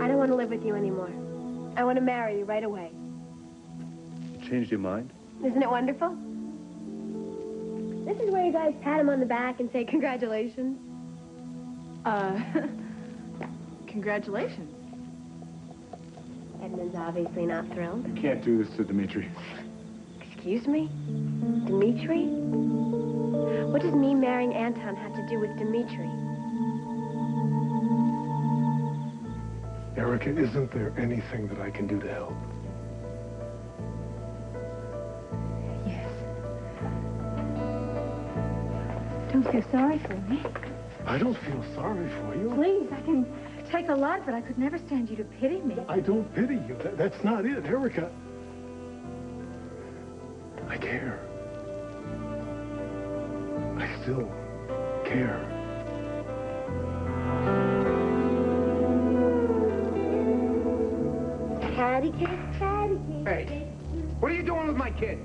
I don't want to live with you anymore. I want to marry you right away. You changed your mind? Isn't it wonderful? This is where you guys pat him on the back and say congratulations. Congratulations. Edmund's obviously not thrilled. You can't do this to Dmitri. Excuse me? Dmitri? What does me marrying Anton have to do with Dmitri? Erica, isn't there anything that I can do to help? Yes. Don't feel sorry for me. I don't feel sorry for you. Please, I can take a lot, but I could never stand you to pity me. I don't pity you. That's not it, Erica. I care. I still care. Catty kiss, catty kiss. Hey, what are you doing with my kid?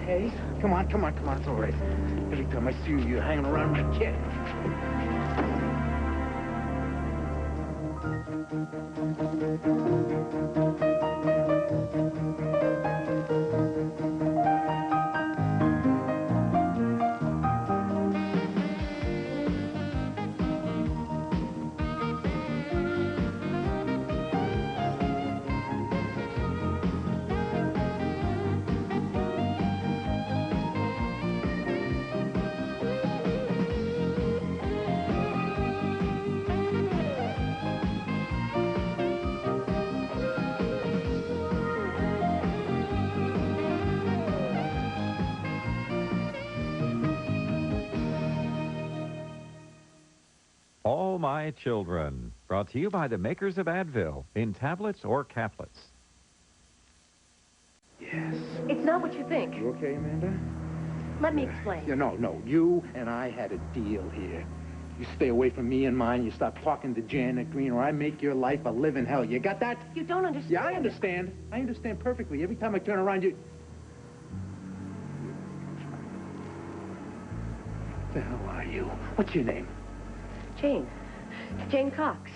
Hey, come on, it's all right. Every time I see you, you're hanging around my kid. All My Children, brought to you by the makers of Advil, in tablets or caplets. Yes. It's not what you think. You okay, Amanda? Let me explain. Yeah, no. You and I had a deal here. You stay away from me and mine, you stop talking to Janet Green, or I make your life a living hell. You got that? You don't understand. Yeah, I understand. I understand perfectly. Every time I turn around, you... What the hell are you? What's your name? Jane Cox.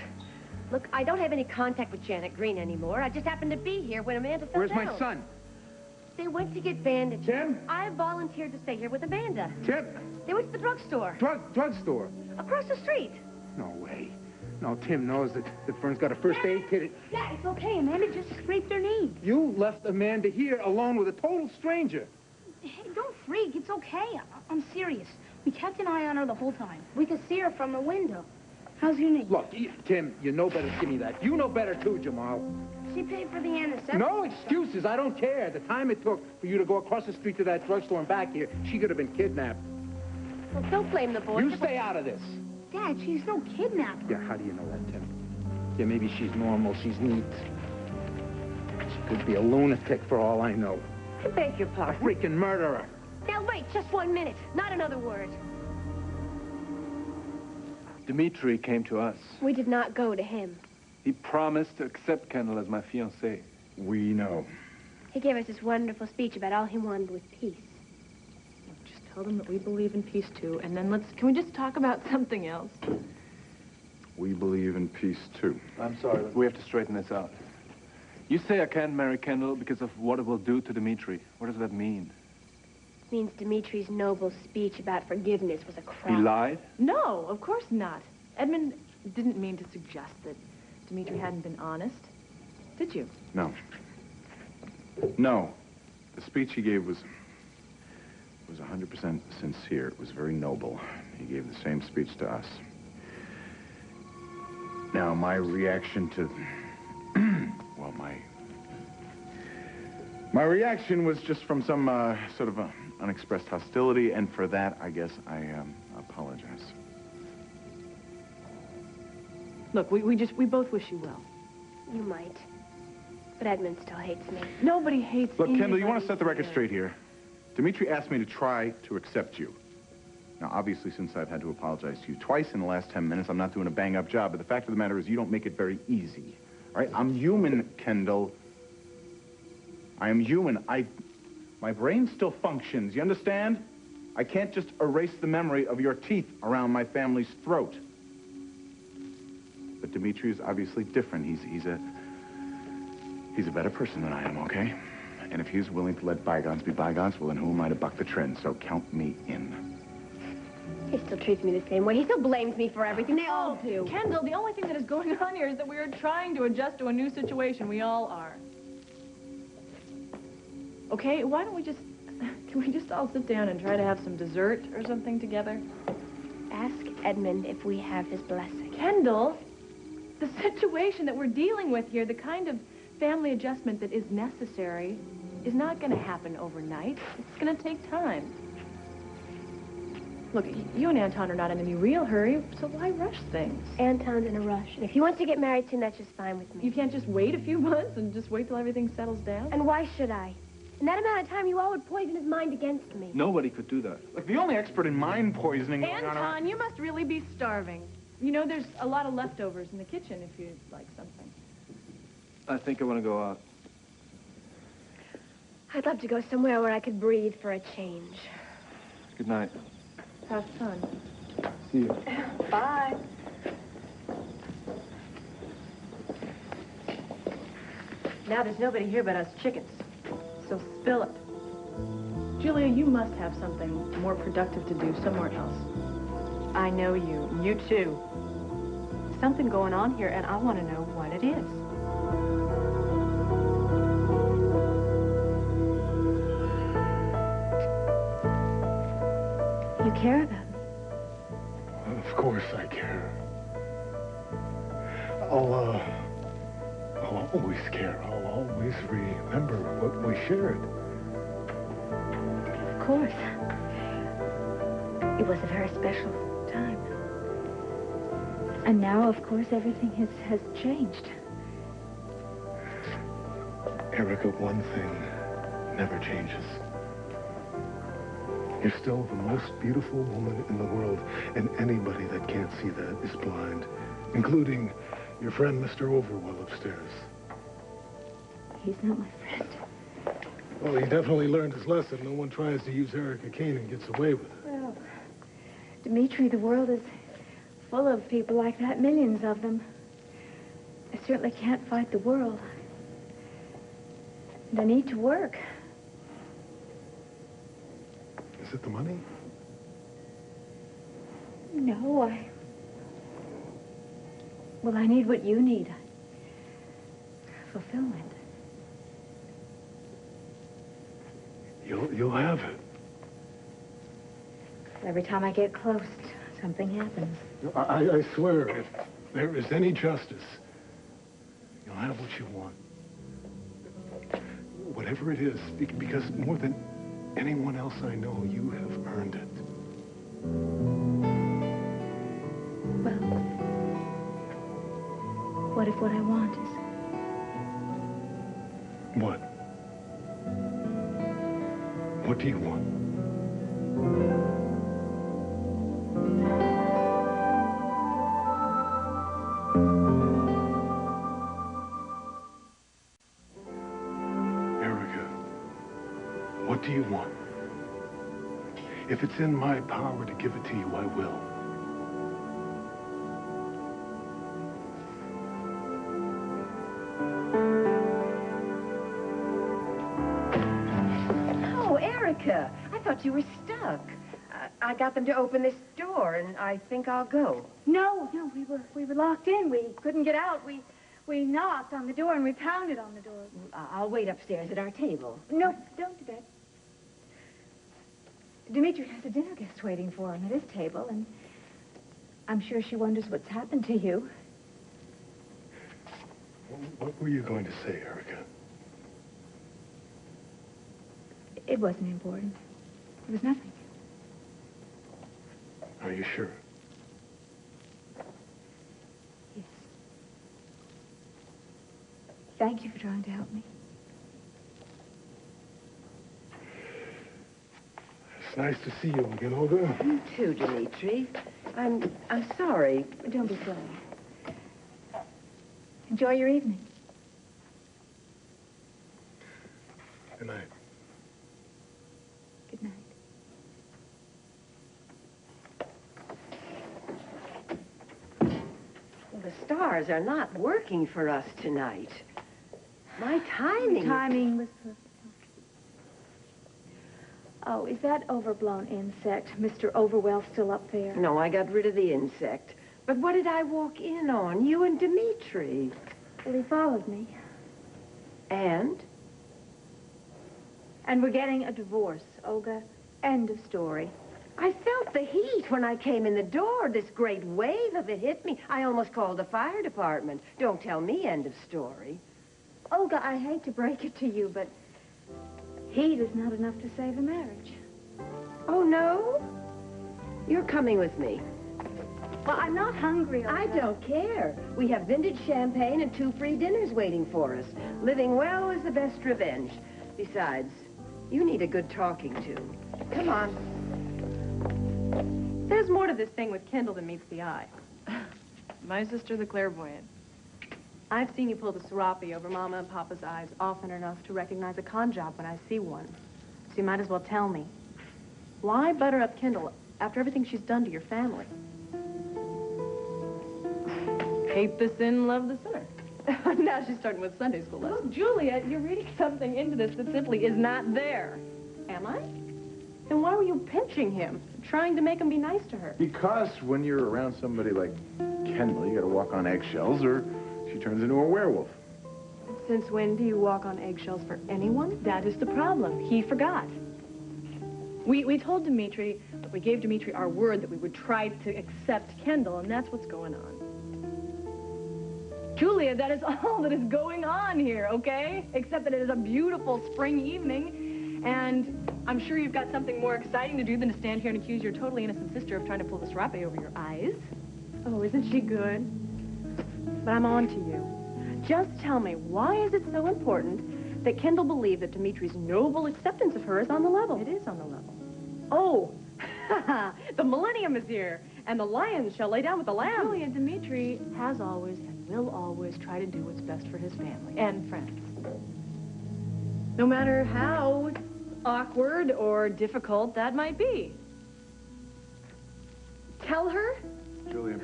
Look, I don't have any contact with Janet Green anymore. I just happened to be here when Amanda fell Where's down. my son? They went to get bandaged. Tim? I volunteered to stay here with Amanda. Tim? They went to the drugstore. Drugstore? Across the street. No way. No, Tim knows that Fern's got a first aid kit. Yeah, it's okay. Amanda just scraped her knee. You left Amanda here alone with a total stranger. Hey, don't freak. It's okay. I'm serious. We kept an eye on her the whole time. We could see her from the window. How's your knee? Look, Tim, you know better to give me that. You know better too, Jamal. She paid for the anesthetic. No excuses. I don't care. The time it took for you to go across the street to that drugstore and back here, she could have been kidnapped. Well, don't blame the boy. You stay out of this. Dad, she's no kidnapper. Yeah, how do you know that, Tim? Yeah, maybe she's normal. She's neat. She could be a lunatic for all I know. I beg your A pardon. freaking murderer. Now, wait, just 1 minute. Not another word. Dmitri came to us. We did not go to him. He promised to accept Kendall as my fiancée. We know. He gave us this wonderful speech about all he wanted was peace. Just tell them that we believe in peace, too, and then can we just talk about something else? We believe in peace, too. I'm sorry, but we have to straighten this out. You say I can't marry Kendall because of what it will do to Dmitri. What does that mean? Means Dmitri's noble speech about forgiveness was a crap. He lied? No, of course not. Edmund didn't mean to suggest that Dmitri hadn't been honest. Did you? No. No. The speech he gave was 100% sincere. It was very noble. He gave the same speech to us. Now, my reaction to... well, my reaction was just from some sort of unexpressed hostility, and for that, I guess I apologize. Look, we both wish you well. You might. But Edmund still hates me. Nobody hates Look, Kendall, you want anybody to set the record here. straight here. Dmitri asked me to try to accept you. Now, obviously, since I've had to apologize to you twice in the last 10 minutes, I'm not doing a bang-up job, but the fact of the matter is you don't make it very easy. All right? I'm human, Kendall. I am human. My brain still functions, you understand? I can't just erase the memory of your teeth around my family's throat. But Dmitri is obviously different. He's a better person than I am, okay? And if he's willing to let bygones be bygones, well, then who am I to buck the trend? So count me in. He still treats me the same way. He still blames me for everything. They all do. Kendall, the only thing that is going on here is that we are trying to adjust to a new situation. We all are. Okay, why don't we just... Can we just all sit down and try to have some dessert or something together? Ask Edmund if we have his blessing. Kendall, the situation that we're dealing with here, the kind of family adjustment that is necessary, is not going to happen overnight. It's going to take time. Look, you and Anton are not in any real hurry, so why rush things? Anton's in a rush. And if he wants to get married soon, that's just fine with me. You can't just wait a few months and just wait till everything settles down? And why should I? In that amount of time, you all would poison his mind against me. Nobody could do that. Look, the only expert in mind poisoning going on... Anton, you must really be starving. You know, there's a lot of leftovers in the kitchen if you'd like something. I think I want to go out. I'd love to go somewhere where I could breathe for a change. Good night. Have fun. See you. Bye. Now there's nobody here but us chickens. So spill it. Julia, you must have something more productive to do somewhere else. I know you. You too. Something going on here, and I want to know what it is. You care about me? Of course I care. I'll always care. I'll always remember what we shared. Of course. It was a very special time. And now, of course, everything has changed. Erica, one thing never changes. You're still the most beautiful woman in the world, and anybody that can't see that is blind, including your friend, Mr. Overwell, upstairs. He's not my friend. Well, he definitely learned his lesson. No one tries to use Erica Kane and gets away with it. Well, Dmitri, the world is full of people like that, millions of them. I certainly can't fight the world. And I need to work. Is it the money? No, Well, I need what you need. Fulfillment. You'll have it. Every time I get close, something happens. I swear, if there is any justice, you'll have what you want. Whatever it is, because more than anyone else I know, you have earned it. Well, what if what I want is... What? What do you want? Erica, what do you want? If it's in my power to give it to you, I will. Oh, Erica, I thought you were stuck. I got them to open this door, and I think I'll go. No, we were locked in. We couldn't get out. We knocked on the door and we pounded on the door. I'll wait upstairs at our table. No, don't do that. Dmitri has a dinner guest waiting for him at his table, and I'm sure she wonders what's happened to you. What were you going to say, Erica? It wasn't important. It was nothing. Are you sure? Yes. Thank you for trying to help me. It's nice to see you again, Olga. You too, Dmitri. I'm sorry. Don't be sorry. Enjoy your evening. Good night. Good night. stars are not working for us tonight. My timing... Timing was perfect. Oh, is that overblown insect, Mr. Overwell, still up there? No, I got rid of the insect. But what did I walk in on? You and Dmitri. Well, he followed me. And? And we're getting a divorce, Olga. End of story. I felt the heat when I came in the door. This great wave of it hit me. I almost called the fire department. Don't tell me end of story. Olga, I hate to break it to you, but heat is not enough to save a marriage. Oh, no? You're coming with me. Well, I'm not hungry, Olga. I don't care. We have vintage champagne and 2 free dinners waiting for us. Living well is the best revenge. Besides, you need a good talking to. Come on. There's more to this thing with Kendall than meets the eye. My sister, the clairvoyant. I've seen you pull the serape over Mama and Papa's eyes often enough to recognize a con job when I see one. So you might as well tell me. Why butter up Kendall after everything she's done to your family? Hate the sin, love the sinner. Now she's starting with Sunday school lessons. Look, Julia, you're reading something into this that simply is not there. Am I? Then why were you pinching him, trying to make him be nice to her? Because when you're around somebody like Kendall, you gotta walk on eggshells or she turns into a werewolf. Since when do you walk on eggshells for anyone? That is the problem. He forgot. We told Dmitri, we gave Dmitri our word that we would try to accept Kendall, and that's what's going on. Julia, that is all that is going on here, okay? Except that it is a beautiful spring evening, and I'm sure you've got something more exciting to do than to stand here and accuse your totally innocent sister of trying to pull the serape over your eyes. Oh, isn't she good? But I'm on to you. Just tell me, why is it so important that Kendall believed that Dmitri's noble acceptance of her is on the level? It is on the level. Oh, the millennium is here, and the lions shall lay down with the lamb. Julia, Dmitri has always and will always try to do what's best for his family and friends. No matter how awkward or difficult that might be. Tell her. Julia,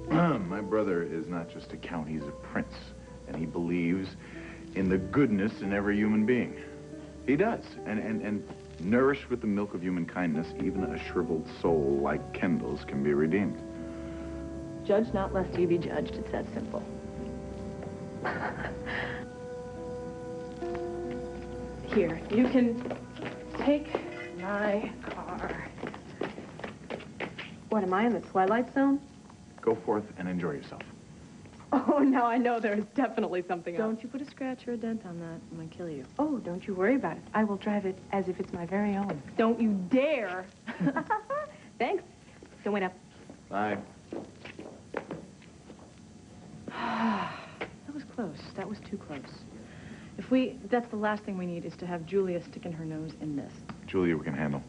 my brother is not just a count, he's a prince. And he believes in the goodness in every human being. He does. And nourished with the milk of human kindness, even a shriveled soul like Kendall's can be redeemed. Judge not lest you be judged. It's that simple. Here, you can take my car. What, am I in the Twilight Zone? Go forth and enjoy yourself. Oh, now I know there's definitely something else. Don't you put a scratch or a dent on that. I'm going to kill you. Oh, don't you worry about it. I will drive it as if it's my very own. Don't you dare. Thanks. Don't wait up. Bye. That was close. That was too close. That's the last thing we need is to have Julia sticking her nose in this. Julia, we can handle.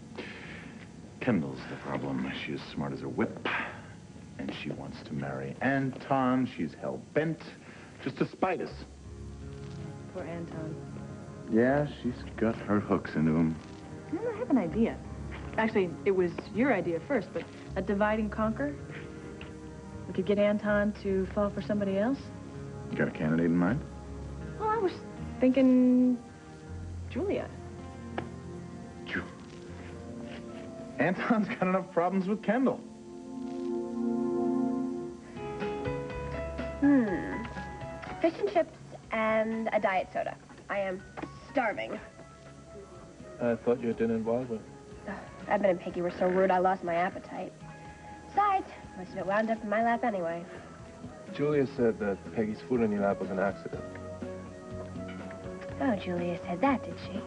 Kendall's the problem. She is smart as a whip. And she wants to marry Anton. She's hell-bent just to spite us. Poor Anton. Yeah, she's got her hooks into him. I have an idea. Actually, it was your idea first, but a divide and conquer? We could get Anton to fall for somebody else? You got a candidate in mind? Well, I was thinking Julia. Anton's got enough problems with Kendall. Fish and chips and a diet soda. I am starving. I thought you didn't involve her. Edmund and Peggy were so rude I lost my appetite. Besides, most of it wound up in my lap anyway. Julia said that Peggy's food in your lap was an accident. Oh, Julia said that, did she?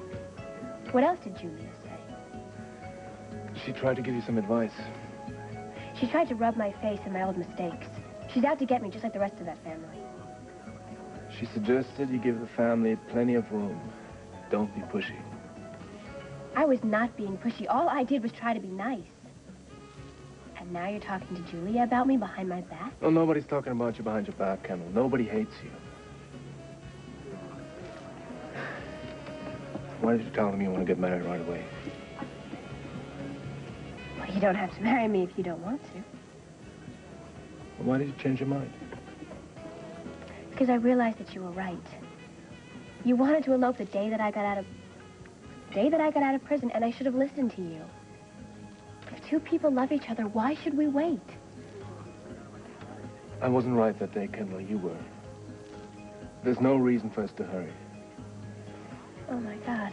What else did Julia say? She tried to give you some advice. She tried to rub my face in my old mistakes. She's out to get me just like the rest of that family. She suggested you give the family plenty of room. Don't be pushy. I was not being pushy. All I did was try to be nice. And now you're talking to Julia about me behind my back? Well, nobody's talking about you behind your back, Kendall. Nobody hates you. Why did you tell them you want to get married right away? Well, you don't have to marry me if you don't want to. Well, why did you change your mind? Because I realized that you were right. You wanted to elope the day that I got out of prison, and I should have listened to you. If two people love each other, why should we wait? I wasn't right that day, Kendall. You were. There's no reason for us to hurry. Oh, my God.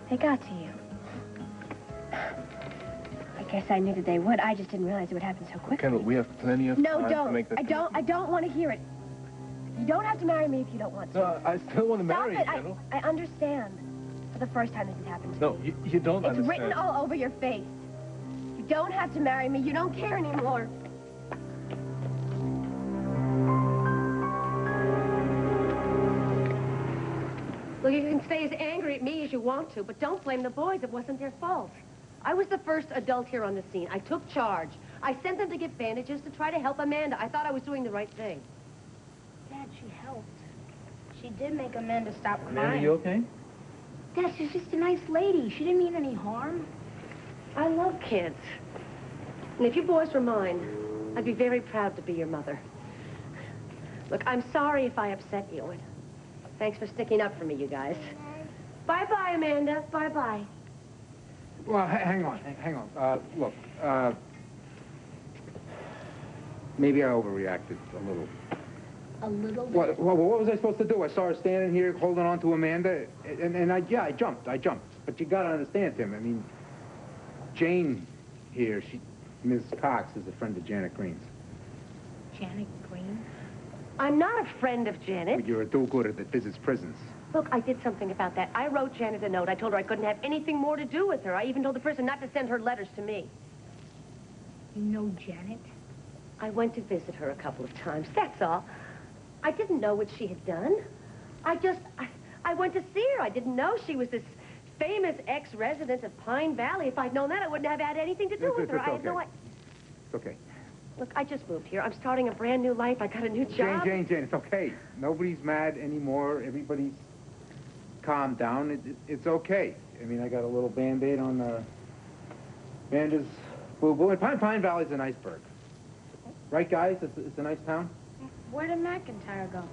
They got to you. I guess I knew that they would. I just didn't realize it would happen so quickly. Kendall, we have plenty of time to make that... I don't want to hear it. You don't have to marry me if you don't want to. No, I still want to marry you, Stop it. Kendall. I understand. For the first time this has happened to me. No, you don't understand. It's written all over your face. You don't have to marry me. You don't care anymore. Well, you can stay as angry at me as you want to, but don't blame the boys. It wasn't their fault. I was the first adult here on the scene. I took charge. I sent them to get bandages to try to help Amanda. I thought I was doing the right thing. Dad, she helped. She did make Amanda stop crying. Amanda, you okay? Dad, she's just a nice lady. She didn't mean any harm. I love kids. And if you boys were mine, I'd be very proud to be your mother. Look, I'm sorry if I upset you. And thanks for sticking up for me, you guys. Bye-bye, Amanda. Bye-bye. Well, hang on. Look, maybe I overreacted a little. A little bit? What was I supposed to do? I saw her standing here holding on to Amanda, and I jumped. But you gotta understand, Tim. I mean, Jane here, Ms. Cox is a friend of Janet Green's. Janet Green? I'm not a friend of Janet. But you're a do-gooder that visits prisons. Look, I did something about that. I wrote Janet a note. I told her I couldn't have anything more to do with her. I even told the prison not to send her letters to me. You know Janet? I went to visit her a couple of times, that's all. I didn't know what she had done. I went to see her. I didn't know she was this famous ex-resident of Pine Valley. If I'd known that, I wouldn't have had anything to do with her. I had no idea. It's okay. Look, I just moved here. I'm starting a brand new life. I got a new job. Jane, it's okay. Nobody's mad anymore. Everybody's calmed down. It's okay. I mean, I got a little Band-Aid on Amanda's boo-boo. And Pine Valley's an iceberg. Right, guys? It's a nice town. Where did McIntyre go?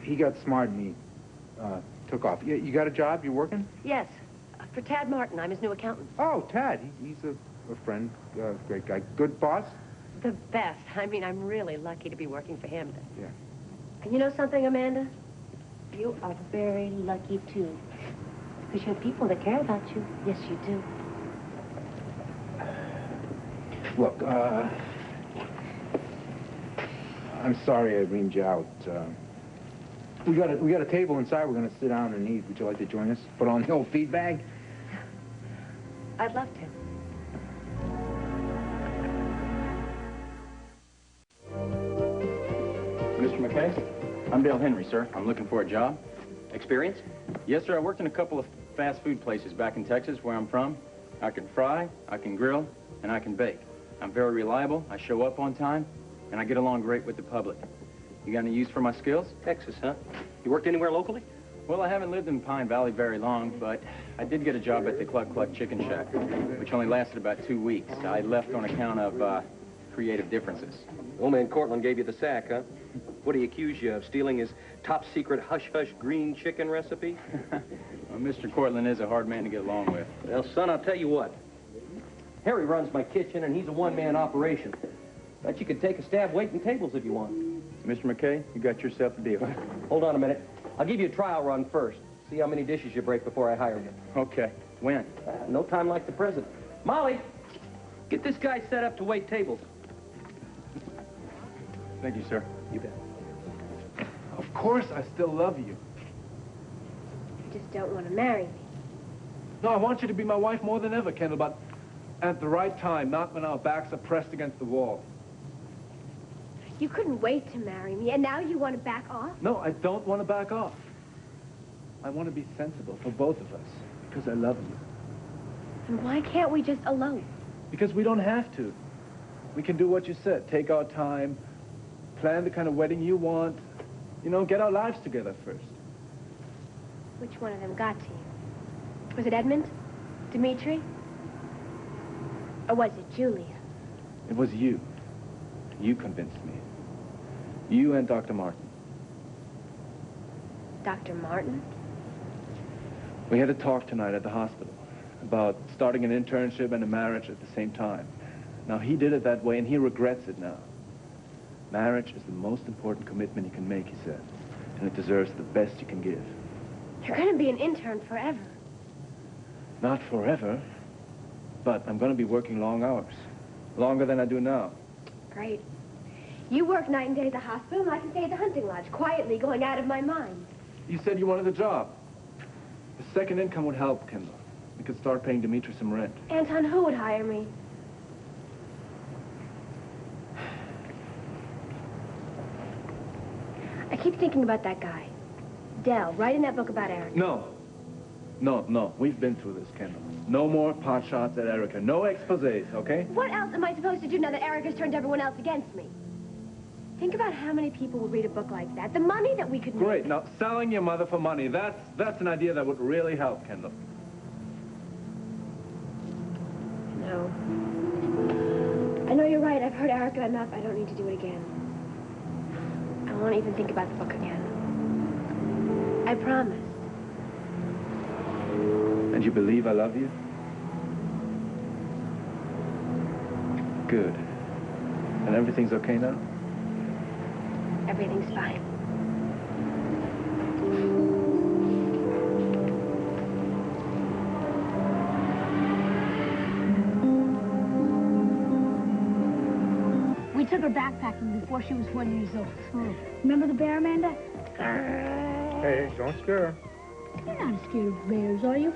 He got smart and he took off. You got a job? You working? Yes, for Tad Martin. I'm his new accountant. Oh, Tad. He's a friend, great guy. Good boss? The best. I mean, I'm really lucky to be working for him. Yeah. And you know something, Amanda? You are very lucky, too. Because you have people that care about you. Yes, you do. Look, I'm sorry I reamed you out. We got a table inside. We're going to sit down and eat. Would you like to join us? Put on the old feed bag? I'd love to. Mr. McKay? I'm Dale Henry, sir. I'm looking for a job. Experience? Yes, sir. I worked in a couple of fast food places back in Texas, where I'm from. I can fry, I can grill, and I can bake. I'm very reliable. I show up on time, and I get along great with the public. You got any use for my skills? Texas, huh? You worked anywhere locally? Well, I haven't lived in Pine Valley very long, but I did get a job at the Cluck Cluck Chicken Shack, which only lasted about 2 weeks. I left on account of creative differences. Old man Cortland gave you the sack, huh? What do he accuse you of? Stealing his top-secret hush-hush green chicken recipe? Well, Mr. Cortland is a hard man to get along with. Well, son, I'll tell you what. Harry runs my kitchen, and he's a one-man operation. Bet you could take a stab waiting tables if you want. Mr. McKay, you got yourself a deal. Hold on a minute. I'll give you a trial run first. See how many dishes you break before I hire you. Okay. When? No time like the present. Molly, get this guy set up to wait tables. Thank you, sir. You bet. Of course, I still love you. You just don't want to marry me. No, I want you to be my wife more than ever, Kendall, but at the right time, not when our backs are pressed against the wall. You couldn't wait to marry me, and now you want to back off? No, I don't want to back off. I want to be sensible for both of us, because I love you. And why can't we just elope? Because we don't have to. We can do what you said, take our time, plan the kind of wedding you want, you know, get our lives together first. Which one of them got to you? Was it Edmund? Dmitri? Or was it Julia? It was you. You convinced me. You and Dr. Martin. Dr. Martin? We had a talk tonight at the hospital about starting an internship and a marriage at the same time. Now, he did it that way, and he regrets it now. Marriage is the most important commitment you can make, he said, and it deserves the best you can give. You're going to be an intern forever. Not forever, but I'm going to be working long hours. Longer than I do now. Great. You work night and day at the hospital, and I can stay at the hunting lodge, quietly going out of my mind. You said you wanted a job. The second income would help, Kendall. We could start paying Dmitri some rent. Anton, who would hire me? I keep thinking about that guy. Dell, writing that book about Eric. No. No. We've been through this, Kendall. No more pot shots at Erica. No exposés, okay? What else am I supposed to do now that Eric has turned everyone else against me? Think about how many people would read a book like that. The money that we could make. Great. Now, selling your mother for money, that's an idea that would really help, Kendall. No. I know you're right. I've heard Erica enough. I don't need to do it again. I won't even think about the book again. I promise. And you believe I love you? Good. And everything's okay now? Everything's fine. We took her backpacking before she was 1 year old. Oh. Remember the bear, Amanda? Hey, don't scare her. You're not scared of bears, are you?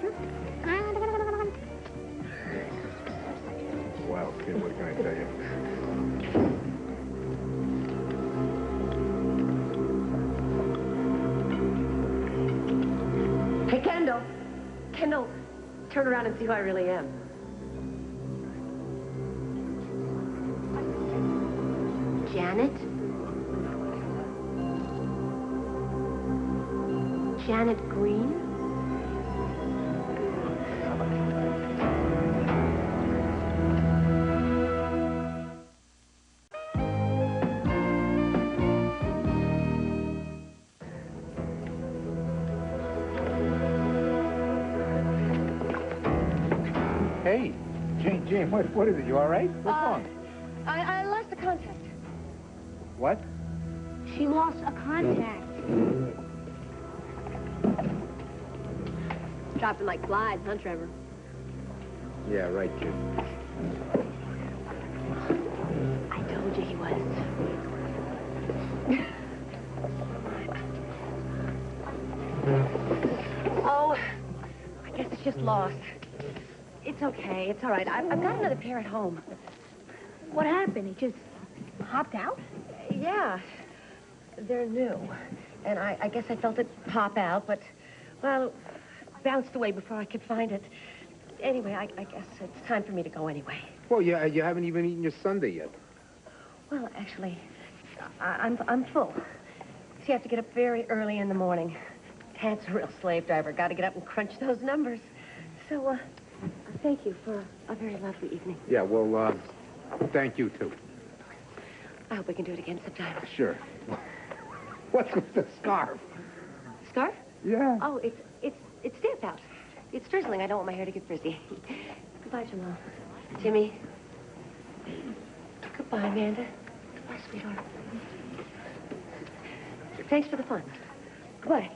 Wow, kid, what can I tell you? Hey, Kendall. Kendall, turn around and see who I really am. Janet? Janet Green? Hey, Jane, what is it? You all right? What's wrong? I lost the contact. What? She lost a contact. Dropping like flies, huh, Trevor? Yeah, right, kid. I told you he was. Oh, I guess it's just lost. It's okay. It's all right. I've got another pair at home. What happened? He just hopped out? Yeah. They're new. And I guess I felt it pop out, but, well, bounced away before I could find it. Anyway, I guess it's time for me to go anyway. Well, yeah, you haven't even eaten your sundae yet. Well, actually, I'm full. So you have to get up very early in the morning. Ted's a real slave driver. Got to get up and crunch those numbers. So, thank you for a very lovely evening. Yeah, well, thank you, too. I hope we can do it again sometime. Sure. What's with the scarf? Scarf? Yeah. Oh, it's damp out. It's drizzling. I don't want my hair to get frizzy. Goodbye, Jamal. Jimmy. Goodbye, Amanda. Goodbye, sweetheart. Thanks for the fun. Goodbye.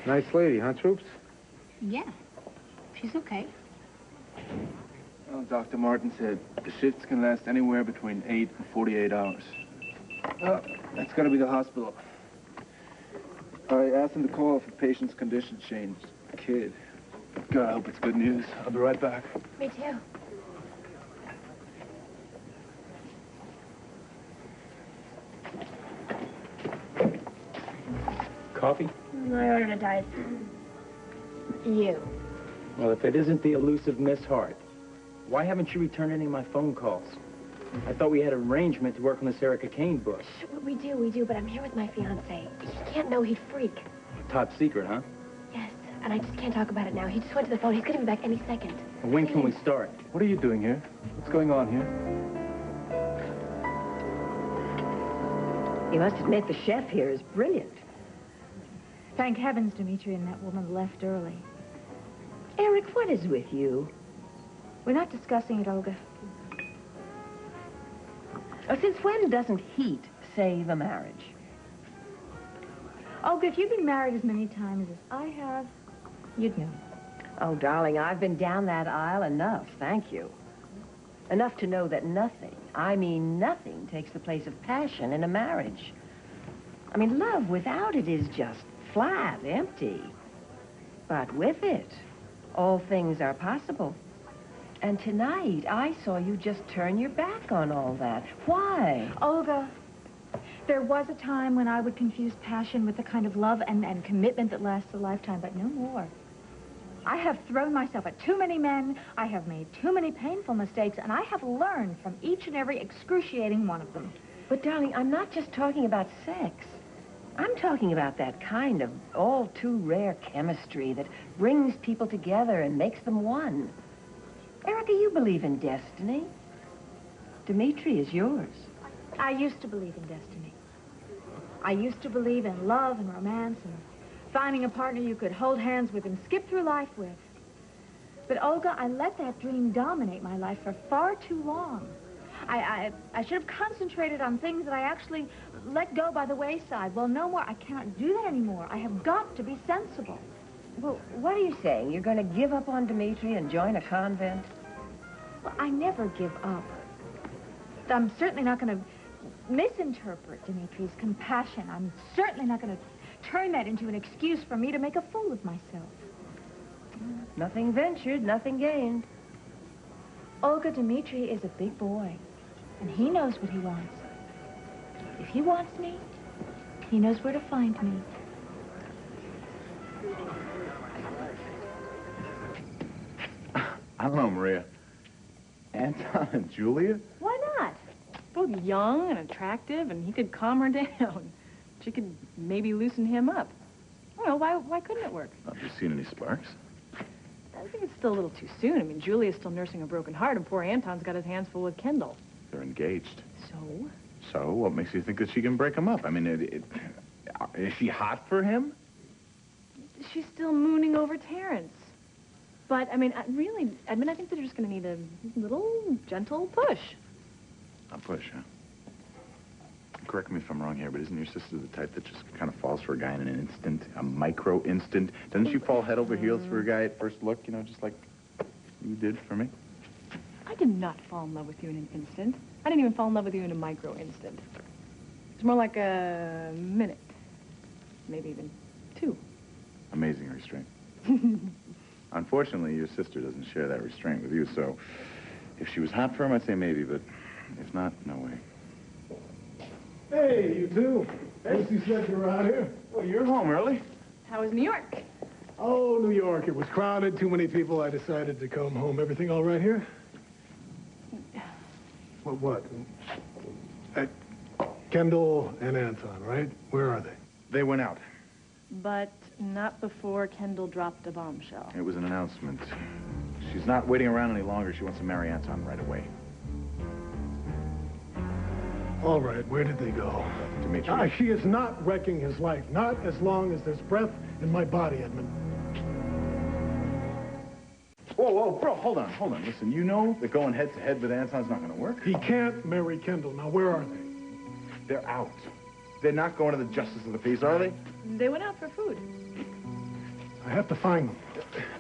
Nice lady, huh, Troops? Yeah. She's okay. Well, Dr. Martin said the shifts can last anywhere between 8 and 48 hours. Well, that's got to be the hospital. I asked him to call if the patient's condition changed. Kid. God, I hope it's good news. I'll be right back. Me too. Coffee? I ordered a diet. You. Well, if it isn't the elusive Miss Hart, why haven't you returned any of my phone calls? I thought we had an arrangement to work on this Erica Kane book. We do, but I'm here with my fiancé. He can't know he'd freak. Top secret, huh? Yes. and I just can't talk about it now. He just went to the phone. He's going to be back any second. When can we start? What are you doing here? What's going on here? You must admit the chef here is brilliant. Thank heavens Dmitri and that woman left early. Eric, what is with you? We're not discussing it, Olga. Since when doesn't heat save a marriage? Olga, if you've been married as many times as I have, you'd know. Oh, darling, I've been down that aisle enough, thank you. Enough to know that nothing, I mean nothing, takes the place of passion in a marriage. I mean, love without it is just flat, empty. But with it, all things are possible. And tonight, I saw you just turn your back on all that. Why? Olga, there was a time when I would confuse passion with the kind of love and commitment that lasts a lifetime, but no more. I have thrown myself at too many men, I have made too many painful mistakes, and I have learned from each and every excruciating one of them. But, darling, I'm not just talking about sex. I'm talking about that kind of all-too-rare chemistry that brings people together and makes them one. Erica, you believe in destiny. Dmitri is yours. I used to believe in destiny. I used to believe in love and romance and finding a partner you could hold hands with and skip through life with. But, Olga, I let that dream dominate my life for far too long. I should have concentrated on things that I actually let go by the wayside. Well, no more. I cannot do that anymore. I have got to be sensible. Well, what are you saying? You're going to give up on Dmitri and join a convent? Well, I never give up. I'm certainly not going to misinterpret Dmitri's compassion. I'm certainly not going to turn that into an excuse for me to make a fool of myself. Nothing ventured, nothing gained. Olga, Dmitri is a big boy, and he knows what he wants. If he wants me, he knows where to find me. I don't know, Maria. Anton and Julia? Why not? Both young and attractive, and he could calm her down. She could maybe loosen him up. I don't know, why couldn't it work? Have you seen any sparks? I think it's still a little too soon. I mean, Julia's still nursing a broken heart, and poor Anton's got his hands full with Kendall. They're engaged. So? So, what makes you think that she can break him up? I mean, is she hot for him? She's still mooning over Terrence. But, I mean, really, Edmund, I think they're just going to need a little gentle push. A push, huh? Correct me if I'm wrong here, but isn't your sister the type that just kind of falls for a guy in an instant, a micro instant? Doesn't she fall head over heels for a guy at first look, you know, just like you did for me? I did not fall in love with you in an instant. I didn't even fall in love with you in a micro instant. It's more like a minute. Maybe even 2. Amazing restraint. Unfortunately, your sister doesn't share that restraint with you, so if she was hot for him, I'd say maybe, but if not, no way. Hey, you two. Nancy said you were out here. Well, you're home early. How was New York? Oh, New York. It was crowded, too many people. I decided to come home. Everything all right here? What? Kendall and Anton, right? Where are they? They went out. But not before Kendall dropped a bombshell. It was an announcement. She's not waiting around any longer. She wants to marry Anton right away. All right, where did they go? Dmitri. She is not wrecking his life. Not as long as there's breath in my body, Edmund. Whoa, bro, hold on. Listen, you know that going head-to-head with Anton's not going to work? He can't marry Kendall. Now, where are they? They're out. They're not going to the justice of the peace, are they? They went out for food. I have to find them.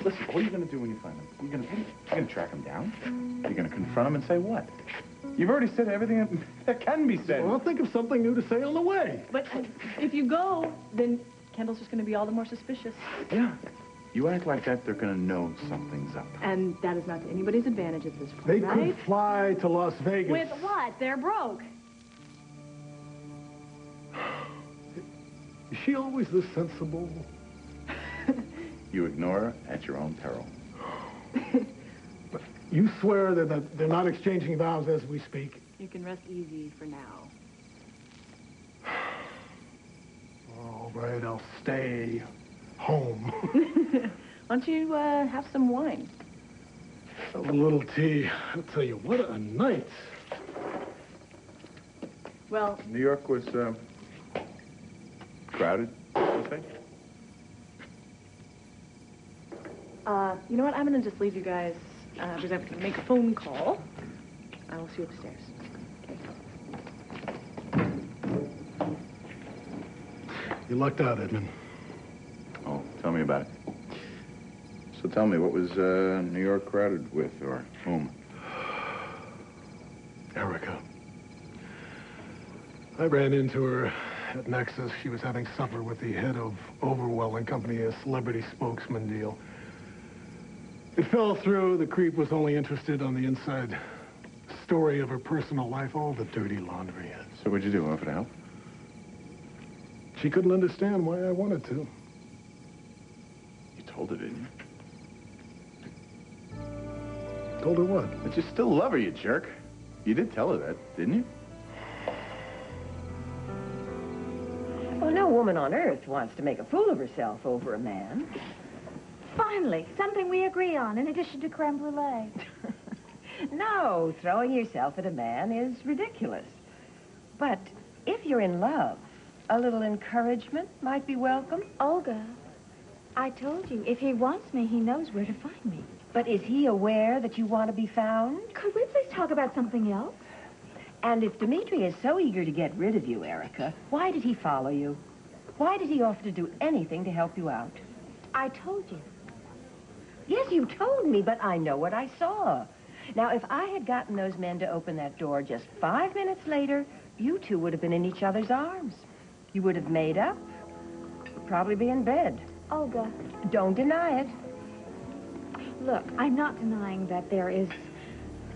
Listen, what are you going to do when you find them? You're going to track them down? You're going to confront them and say what? You've already said everything that can be said. Well, I'll think of something new to say on the way. But if you go, then Kendall's just going to be all the more suspicious. Yeah. You act like that, they're going to know something's up. And that is not to anybody's advantage at this point, They right? could fly to Las Vegas. With what? They're broke. Is she always this sensible? You ignore her at your own peril. But you swear that they're not exchanging vows as we speak? You can rest easy for now. All right, I'll stay. home. Why don't you have some wine? A little tea. I'll tell you, what a night. Well, New York was crowded, you think? you know what? I'm going to just leave you guys because I have to make a phone call. I will see you upstairs. Okay. You lucked out, Edmund. Oh, tell me about it. So tell me, what was New York crowded with, or whom? Erica. I ran into her at Nexus. She was having supper with the head of Overwell and Company, a celebrity spokesman deal. It fell through. The creep was only interested on the inside story of her personal life, all the dirty laundry. So what'd you do, offer to help? She couldn't understand why I wanted to. You told her, didn't you? Told her what? But you still love her, you jerk. You did tell her that, didn't you? Well, no woman on earth wants to make a fool of herself over a man. Finally, something we agree on, in addition to creme brulee. No, throwing yourself at a man is ridiculous. But if you're in love, a little encouragement might be welcome. Olga, I told you, if he wants me, he knows where to find me. But is he aware that you want to be found? Could we please talk about something else? And if Dmitri is so eager to get rid of you, Erica, why did he follow you? Why did he offer to do anything to help you out? I told you. Yes, you told me, but I know what I saw. Now, if I had gotten those men to open that door just 5 minutes later, you two would have been in each other's arms. You would have made up. You'd probably be in bed. Olga. Don't deny it. Look, I'm not denying that there is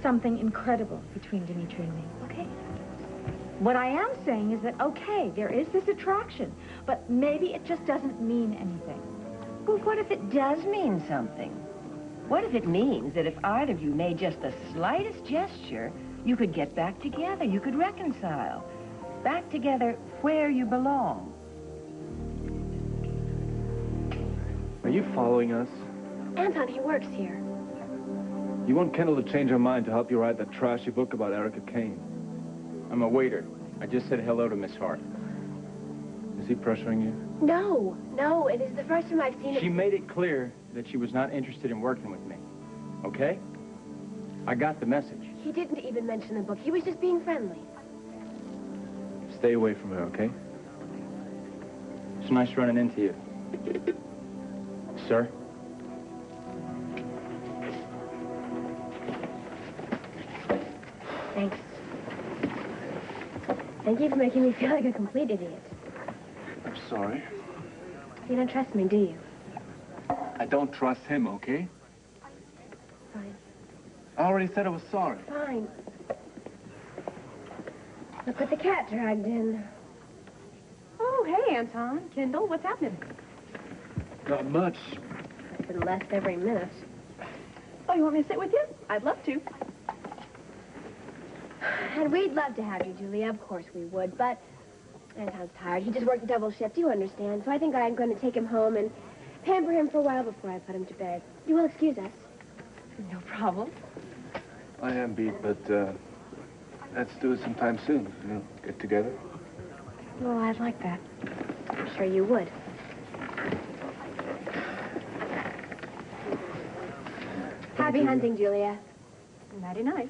something incredible between Dmitri and me, okay? What I am saying is that, okay, there is this attraction, but maybe it just doesn't mean anything. Well, what if it does mean something? What if it means that if either of you made just the slightest gesture, you could get back together, you could reconcile? Back together where you belong. Are you following us? Anton, he works here. You want Kendall to change her mind to help you write that trashy book about Erica Kane? I'm a waiter. I just said hello to Miss Hart. Is he pressuring you? No, it is the first time I've seen She him. made it clear that she was not interested in working with me. Okay? I got the message. He didn't even mention the book. He was just being friendly. Stay away from her, okay? It's nice running into you. Sir? Thanks. Thank you for making me feel like a complete idiot. I'm sorry. You don't trust me, do you? I don't trust him, okay? Fine. I already said I was sorry. Fine. Look what the cat dragged in. Oh, hey, Anton. Kendall, what's happening? Not much. It's been less every minute. Oh, you want me to sit with you? I'd love to. And we'd love to have you, Julia. Of course we would, but Anton's tired. He just worked a double shift, you understand. So I think I'm going to take him home and pamper him for a while before I put him to bed. You will excuse us. No problem. I am beat, but let's do it sometime soon. You know, get together. Well, I'd like that. I'm sure you would. Happy hunting, Julia. Nighty-night.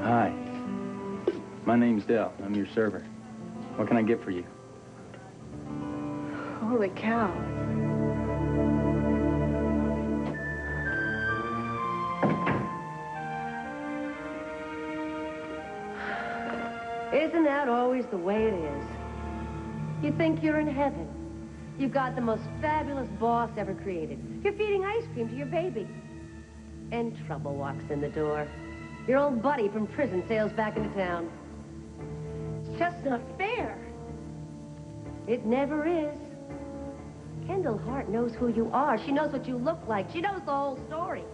Hi. My name's Dell. I'm your server. What can I get for you? Holy cow. Isn't that always the way it is? You think you're in heaven. You've got the most fabulous boss ever created. You're feeding ice cream to your baby. And trouble walks in the door. Your old buddy from prison sails back into town. It's just not fair. It never is. Kendall Hart knows who you are. She knows what you look like. She knows the whole story.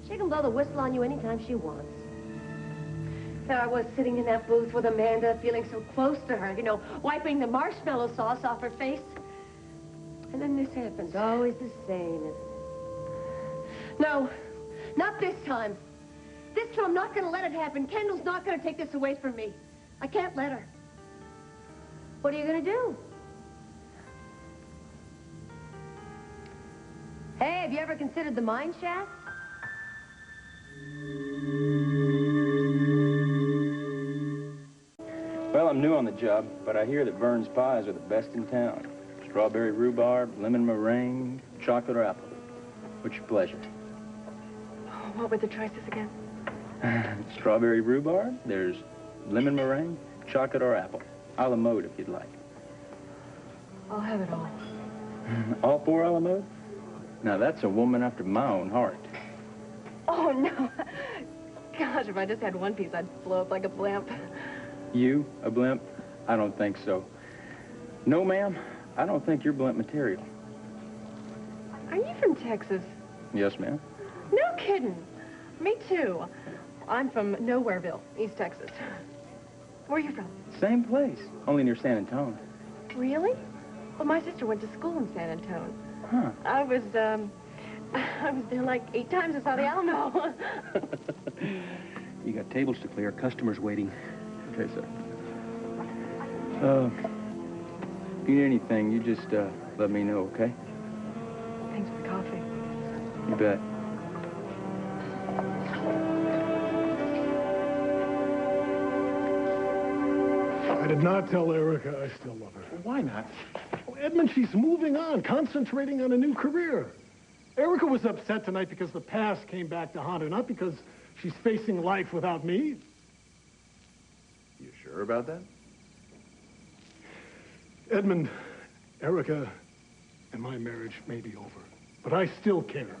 She can blow the whistle on you anytime she wants. There I was sitting in that booth with Amanda, feeling so close to her, you know, wiping the marshmallow sauce off her face. And then this happens. It's always the same, isn't it? No, not this time. This time I'm not going to let it happen. Kendall's not going to take this away from me. I can't let her. What are you going to do? Hey, have you ever considered the mine shaft? Well, I'm new on the job, but I hear that Vern's pies are the best in town. Strawberry rhubarb, lemon meringue, chocolate or apple. What's your pleasure? What were the choices again? Strawberry rhubarb, there's lemon meringue, chocolate or apple. A la mode if you'd like. I'll have it all. All 4 a la mode? Now that's a woman after my own heart. Oh, no. Gosh, if I just had one piece, I'd blow up like a blimp. You, a blimp? I don't think so. No, ma'am, I don't think you're blimp material. Are you from Texas? Yes, ma'am. No kidding. Me too. I'm from Nowhereville, East Texas. Where are you from? Same place, only near San Antonio. Really? Well, my sister went to school in San Antonio. Huh. I was there like 8 times. I saw the Alamo. You got tables to clear, customers waiting. Okay, sir. If you need anything, you just let me know, okay? Thanks for the coffee. You bet. I did not tell Erica I still love her. Why not? Oh, Edmund, she's moving on, concentrating on a new career. Erica was upset tonight because the past came back to haunt her, not because she's facing life without me. You sure about that? Edmund, Erica and my marriage may be over, but I still care.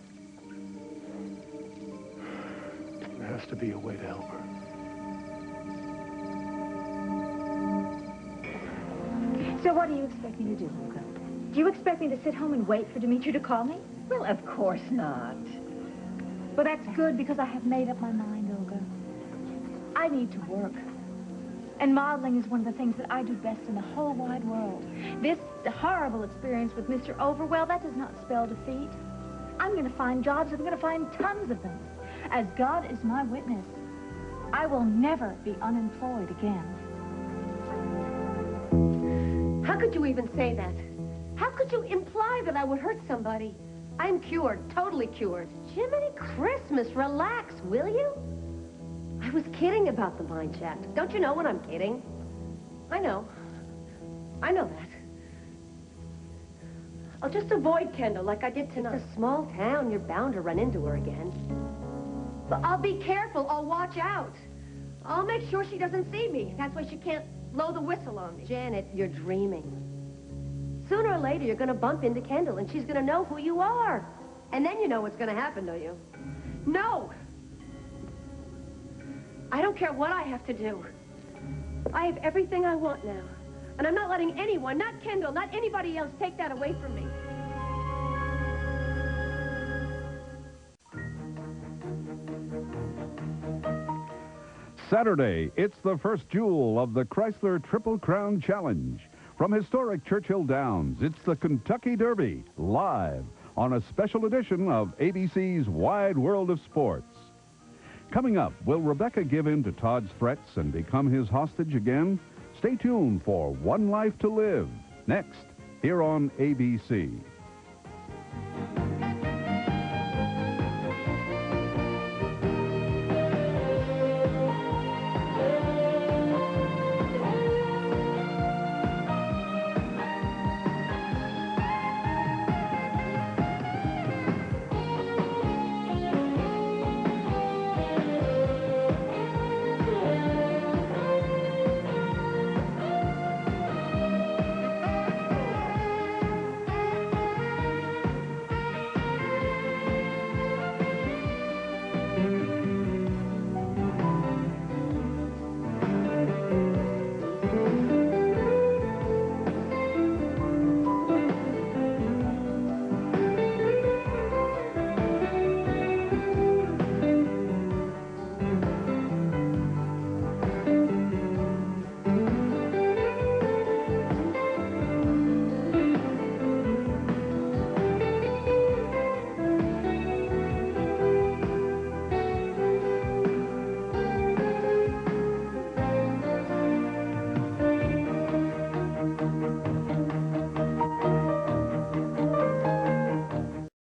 There has to be a way to help her. So what do you expect me to do, Olga? Do you expect me to sit home and wait for Dmitri to call me? Well, of course not. Well, that's good because I have made up my mind, Olga. I need to work. And modeling is one of the things that I do best in the whole wide world. This horrible experience with Mr. Overwell, that does not spell defeat. I'm going to find jobs. I'm going to find tons of them. As God is my witness, I will never be unemployed again. How could you even say that? How could you imply that I would hurt somebody? I'm cured, totally cured. Jiminy Christmas, relax, will you? I was kidding about the mine shaft. Don't you know when I'm kidding? I know. I know that. I'll just avoid Kendall like I did tonight. It's a small town. You're bound to run into her again. But I'll be careful. I'll watch out. I'll make sure she doesn't see me. That's why she can't blow the whistle on me. Janet, you're dreaming. Sooner or later, you're going to bump into Kendall, and she's going to know who you are. And then you know what's going to happen, don't you? No! I don't care what I have to do. I have everything I want now. And I'm not letting anyone, not Kendall, not anybody else, take that away from me. Saturday, it's the first jewel of the Chrysler Triple Crown Challenge. From historic Churchill Downs, it's the Kentucky Derby, live on a special edition of ABC's Wide World of Sports. Coming up, will Rebecca give in to Todd's threats and become his hostage again? Stay tuned for One Life to Live, next, here on ABC.